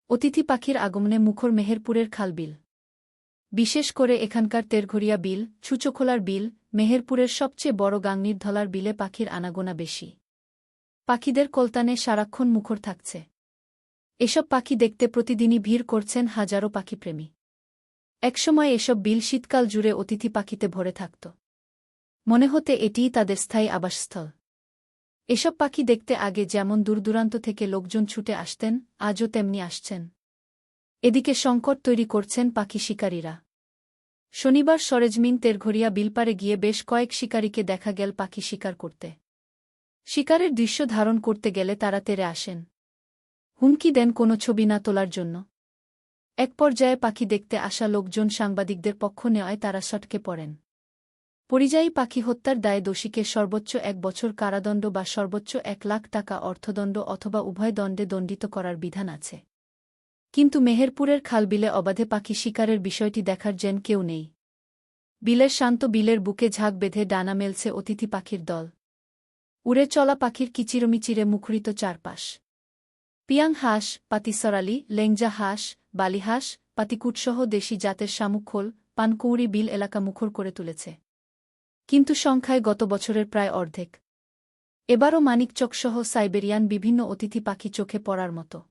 অতিথি পাখির আগমনে মুখর মেহেরপুরের খালবিল। বিশেষ করে এখানকার তেরঘরিয়া বিল, ছুচোখোলার বিল, মেহেরপুরের সবচেয়ে বড় গাংনীর ধলার বিলে পাখির আনাগোনা বেশি। পাখিদের কলতানে সারাক্ষণ মুখর থাকছে। এসব পাখি দেখতে প্রতিদিনই ভিড় করছেন হাজারো পাখিপ্রেমী। একসময় এসব বিল শীতকাল জুড়ে অতিথি পাখিতে ভরে থাকত। মনে হতে এটিই তাদের স্থায়ী আবাসস্থল। এসব পাখি দেখতে আগে যেমন দূরদূরান্ত থেকে লোকজন ছুটে আসতেন, আজও তেমনি আসছেন। এদিকে সংকট তৈরি করছেন পাখি শিকারীরা। শনিবার সরেজমিন তেরঘরিয়া বিলপারে গিয়ে বেশ কয়েক শিকারীকে দেখা গেল পাখি শিকার করতে। শিকারের দৃশ্য ধারণ করতে গেলে তারা তেরে আসেন। হুমকি দেন কোনো ছবি না তোলার জন্য। এক পর্যায়ে পাখি দেখতে আসা লোকজন সাংবাদিকদের পক্ষ নেওয়ায় তারা সটকে পড়েন। পরিযায়ী পাখি হত্যার দায়ে দোষীকে সর্বোচ্চ 1 বছর কারাদণ্ড বা সর্বোচ্চ 1 লাখ টাকা অর্থদণ্ড অথবা উভয় দণ্ডে দণ্ডিত করার বিধান আছে। কিন্তু মেহেরপুরের খালবিলে অবাধে পাখি শিকারের বিষয়টি দেখার যেন কেউ নেই। বিলের শান্ত বিলের বুকে ঝাঁক বেঁধে ডানা মেলছে অতিথি পাখির দল। উড়ে চলা পাখির কিচিরমিচিরে মুখরিত চারপাশ। পিয়াং হাঁস, পাতিসরালি, লেংজা হাঁস, বালিহাঁস, পাতিকুটসহ দেশি জাতের শামুক-খোল, পানকৌড়ি বিল এলাকা মুখর করে তুলেছে। কিন্তু সংখ্যায় গত বছরের প্রায় অর্ধেক। এবারও মানিকচকসহ সাইবেরিয়ান বিভিন্ন অতিথি পাখি চোখে পড়ার মতো।